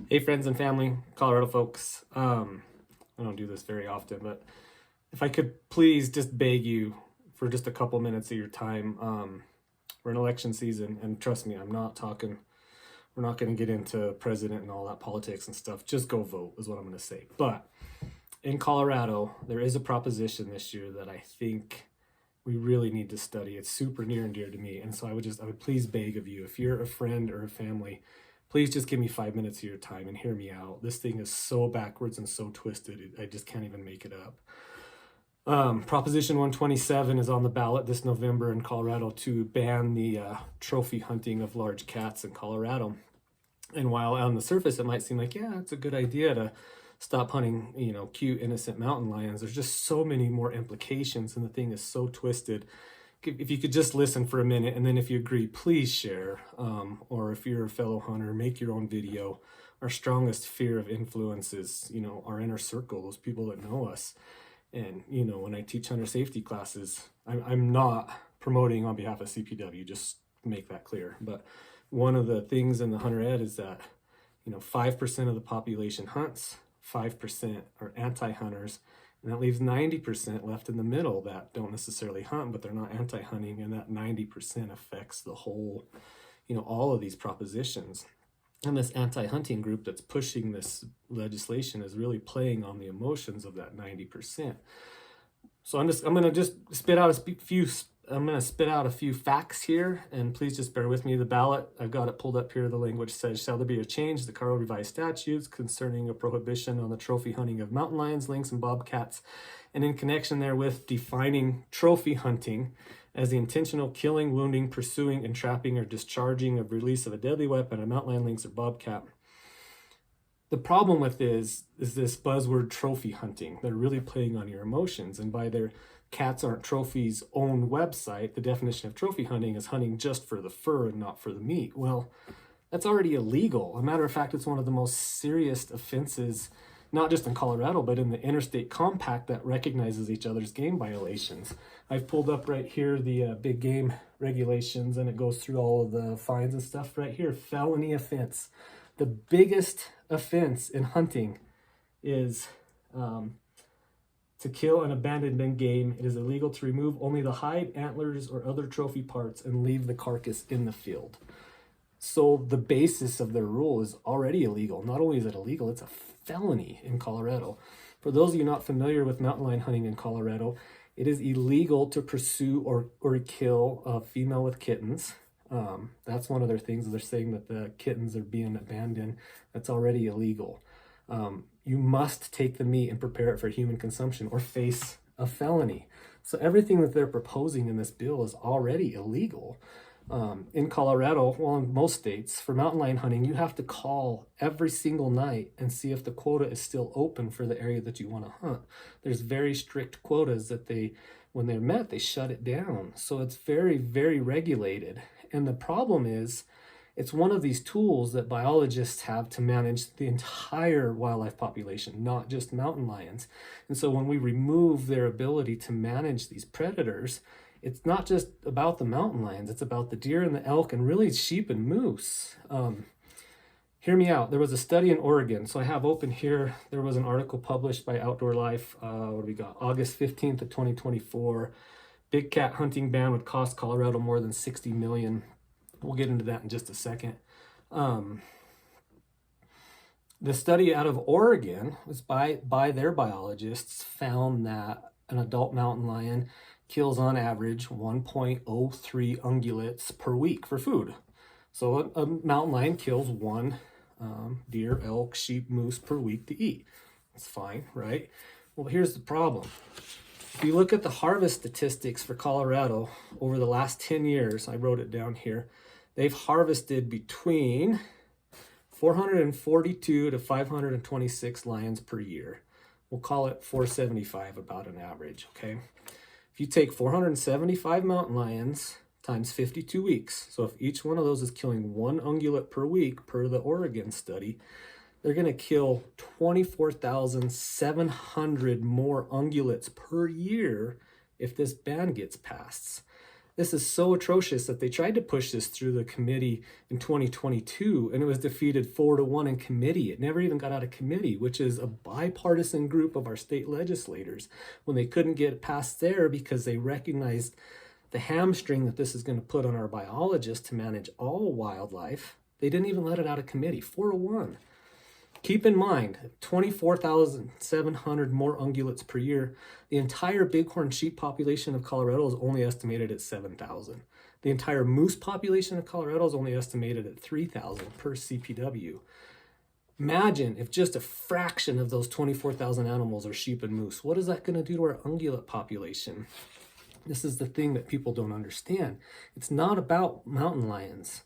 Hey friends and family, Colorado folks. I don't do this very often, but if I could please just beg you for just a couple minutes of your time. We're in election season, and trust me, we're not going to get into president and all that politics and stuff. Just go vote is what I'm going to say. But in Colorado, there is a proposition this year that I think we really need to study. It's super near and dear to me. And so I would please beg of you, if you're a friend or a family, please just give me 5 minutes of your time and hear me out. This thing is so backwards and so twisted, I just can't even make it up. Proposition 127 is on the ballot this November in Colorado to ban the trophy hunting of large cats in Colorado. And while on the surface it might seem like, yeah, it's a good idea to stop hunting, cute, innocent mountain lions, there's just so many more implications, and the thing is so twisted. If you could just listen for a minute, and then if you agree, please share. Or if you're a fellow hunter, make your own video. Our strongest fear of influence is, our inner circle, those people that know us. And, when I teach hunter safety classes, I'm not promoting on behalf of CPW, just make that clear. But one of the things in the hunter ed is that, 5% of the population hunts, 5% are anti-hunters, and that leaves 90% left in the middle that don't necessarily hunt, but they're not anti-hunting, and that 90% affects the whole, all of these propositions. And this anti-hunting group that's pushing this legislation is really playing on the emotions of that 90%. So I'm gonna just spit out a few facts here, and please just bear with me. The ballot, I've got it pulled up here. The language says, shall there be a change to the Colorado Revised Statutes concerning a prohibition on the trophy hunting of mountain lions, lynx, and bobcats, and in connection therewith defining trophy hunting as the intentional killing, wounding, pursuing, entrapping, or discharging of release of a deadly weapon, a mountain lion, lynx, or bobcat. The problem with is this buzzword trophy hunting. They're really playing on your emotions, and by their Cats Aren't Trophies' own website, the definition of trophy hunting is hunting just for the fur and not for the meat. Well, that's already illegal. A matter of fact, it's one of the most serious offenses, not just in Colorado, but in the interstate compact that recognizes each other's game violations. I've pulled up right here the big game regulations, and it goes through all of the fines and stuff right here. Felony offense. The biggest offense in hunting is to kill an abandoned game. It is illegal to remove only the hide, antlers, or other trophy parts and leave the carcass in the field. So the basis of their rule is already illegal. Not only is it illegal, it's a felony in Colorado. For those of you not familiar with mountain lion hunting in Colorado, it is illegal to pursue or kill a female with kittens. That's one of their things. They're saying that the kittens are being abandoned. That's already illegal. You must take the meat and prepare it for human consumption or face a felony. So everything that they're proposing in this bill is already illegal. In Colorado, well, in most states, for mountain lion hunting, you have to call every single night and see if the quota is still open for the area that you want to hunt. There's very strict quotas that when they're met, they shut it down. So it's very, very regulated. And the problem is, it's one of these tools that biologists have to manage the entire wildlife population, not just mountain lions. And so when we remove their ability to manage these predators, it's not just about the mountain lions, it's about the deer and the elk and really sheep and moose. Hear me out. There was a study in Oregon. So I have open here, there was an article published by Outdoor Life, what do we got? August 15th of 2024. Big cat hunting ban would cost Colorado more than $60 million. We'll get into that in just a second. The study out of Oregon was by their biologists found that an adult mountain lion kills on average 1.03 ungulates per week for food. So a mountain lion kills one deer, elk, sheep, moose per week to eat. That's fine, right? Well, here's the problem. If you look at the harvest statistics for Colorado over the last 10 years, I wrote it down here, they've harvested between 442 to 526 lions per year. We'll call it 475 about an average, okay? If you take 475 mountain lions times 52 weeks, so if each one of those is killing one ungulate per week per the Oregon study, they're going to kill 24,700 more ungulates per year if this ban gets passed. This is so atrocious that they tried to push this through the committee in 2022, and it was defeated 4-1 in committee. It never even got out of committee, which is a bipartisan group of our state legislators. When they couldn't get past there because they recognized the hamstring that this is going to put on our biologists to manage all wildlife, they didn't even let it out of committee. 4-1. Keep in mind, 24,700 more ungulates per year. The entire bighorn sheep population of Colorado is only estimated at 7,000. The entire moose population of Colorado is only estimated at 3,000 per CPW. Imagine if just a fraction of those 24,000 animals are sheep and moose. What is that going to do to our ungulate population? This is the thing that people don't understand. It's not about mountain lions.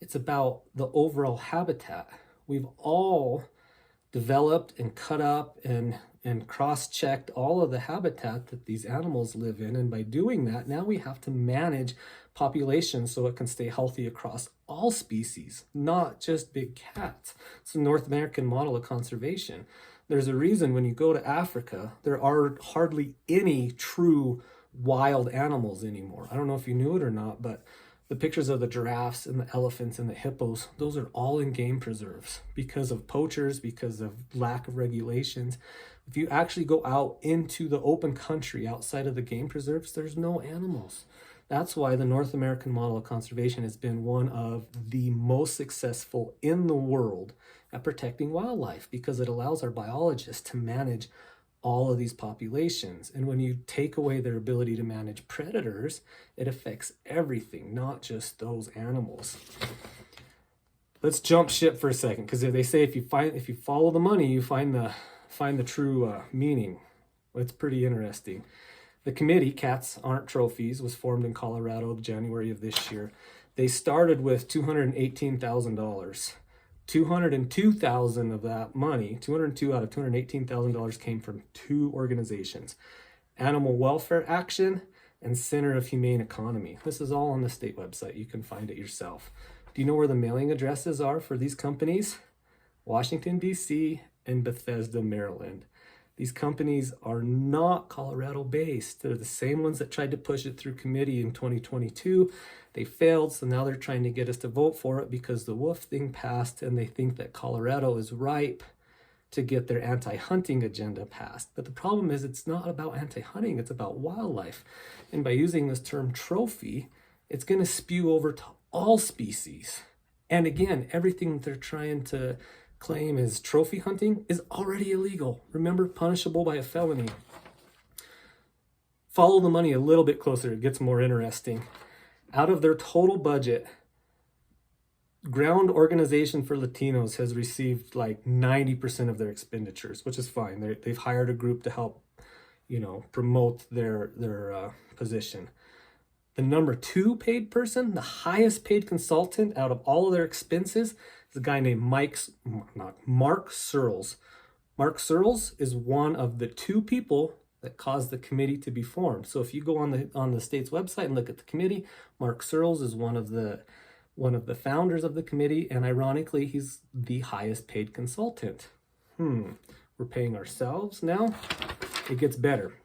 It's about the overall habitat. We've all developed and cut up and cross-checked all of the habitat that these animals live in. And by doing that, now we have to manage populations so it can stay healthy across all species, not just big cats. It's a North American model of conservation. There's a reason when you go to Africa, there are hardly any true wild animals anymore. I don't know if you knew it or not, but the pictures of the giraffes and the elephants and the hippos, those are all in game preserves because of poachers, because of lack of regulations. If you actually go out into the open country outside of the game preserves, there's no animals. That's why the North American model of conservation has been one of the most successful in the world at protecting wildlife, because it allows our biologists to manage all of these populations. And when you take away their ability to manage predators, it affects everything, not just those animals. Let's jump ship for a second, because they say if you follow the money, you find the true meaning. It's pretty interesting. The committee, Cats Aren't Trophies, was formed in Colorado January of this year. They started with $218,000. $202,000 of that money, $202 out of $218,000 came from two organizations, Animal Welfare Action and Center of Humane Economy. This is all on the state website. You can find it yourself. Do you know where the mailing addresses are for these companies? Washington, D.C. and Bethesda, Maryland. These companies are not Colorado based. They're the same ones that tried to push it through committee in 2022. They failed, so now they're trying to get us to vote for it because the wolf thing passed, and they think that Colorado is ripe to get their anti-hunting agenda passed. But the problem is it's not about anti-hunting, it's about wildlife. And by using this term trophy, it's going to spew over to all species. And again, everything that they're trying to claim is trophy hunting is already illegal. Remember, punishable by a felony. Follow the money a little bit closer, it gets more interesting. Out of their total budget, Ground Organization for Latinos has received like 90% of their expenditures, which is fine. They've hired a group to help, promote their position. The number 2 paid person, the highest paid consultant out of all of their expenses, is a guy named Mark Searles. Mark Searles is one of the 2 people that caused the committee to be formed. So if you go on the state's website and look at the committee, Mark Searles is one of the founders of the committee, and ironically, he's the highest paid consultant. We're paying ourselves now? It gets better.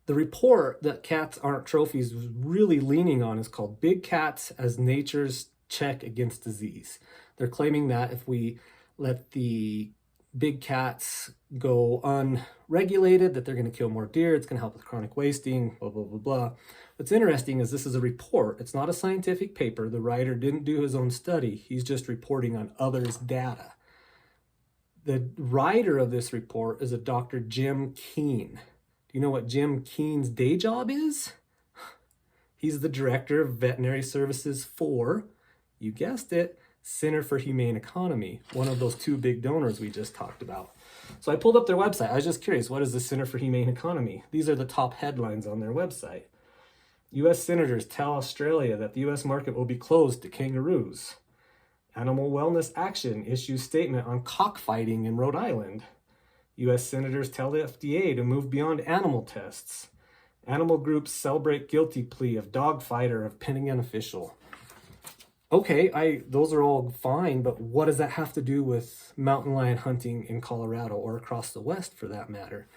The report that Cats Aren't Trophies was really leaning on is called Big Cats as Nature's Check Against Disease. They're claiming that if we let the big cats go unregulated, that they're going to kill more deer, it's going to help with chronic wasting, blah, blah, blah, blah. What's interesting is this is a report. It's not a scientific paper. The writer didn't do his own study. He's just reporting on others' data. The writer of this report is a Dr. Jim Keene. Do you know what Jim Keene's day job is? He's the director of veterinary services for, you guessed it, Center for Humane Economy, one of those 2 big donors we just talked about. So I pulled up their website. I was just curious, what is the Center for Humane Economy? These are the top headlines on their website. U.S. senators tell Australia that the U.S. market will be closed to kangaroos. Animal Wellness Action issues statement on cockfighting in Rhode Island. U.S. senators tell the FDA to move beyond animal tests. Animal groups celebrate guilty plea of dog fighter of Pentagon official. Okay, those are all fine, but what does that have to do with mountain lion hunting in Colorado or across the West for that matter?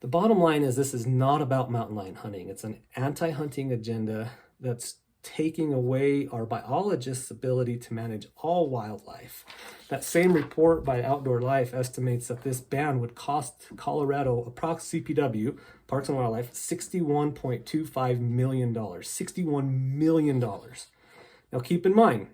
The bottom line is this is not about mountain lion hunting. It's an anti-hunting agenda that's taking away our biologists' ability to manage all wildlife. That same report by Outdoor Life estimates that this ban would cost Colorado, CPW, Parks and Wildlife, $61.25 million. $61 million. Now keep in mind,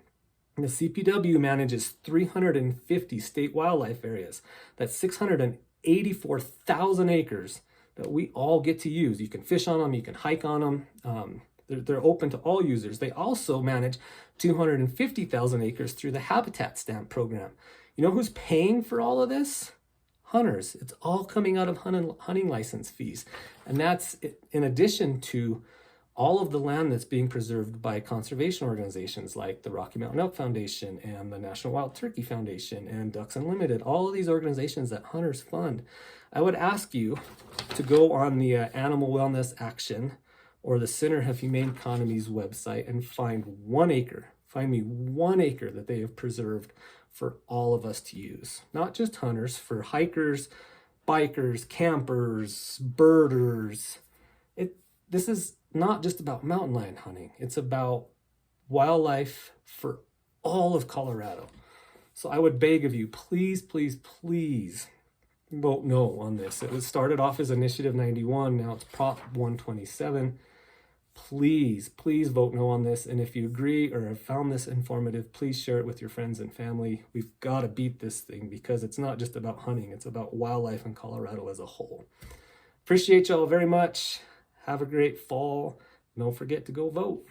the CPW manages 350 state wildlife areas. That's 684,000 acres that we all get to use. You can fish on them, you can hike on them. They're open to all users. They also manage 250,000 acres through the Habitat Stamp program. You know who's paying for all of this? Hunters. It's all coming out of hunting license fees. And that's in addition to all of the land that's being preserved by conservation organizations like the Rocky Mountain Elk Foundation and the National Wild Turkey Foundation and Ducks Unlimited, all of these organizations that hunters fund. I would ask you to go on the Animal Wellness Action or the Center of Humane Economy's website and find 1 acre. Find me 1 acre that they have preserved for all of us to use. Not just hunters, for hikers, bikers, campers, birders. This is not just about mountain lion hunting. It's about wildlife for all of Colorado. So I would beg of you, please, please, please vote no on this. It was started off as Initiative 91. Now it's Prop 127. Please, please vote no on this. And if you agree or have found this informative, please share it with your friends and family. We've got to beat this thing because it's not just about hunting. It's about wildlife in Colorado as a whole. Appreciate y'all very much. Have a great fall. Don't forget to go vote.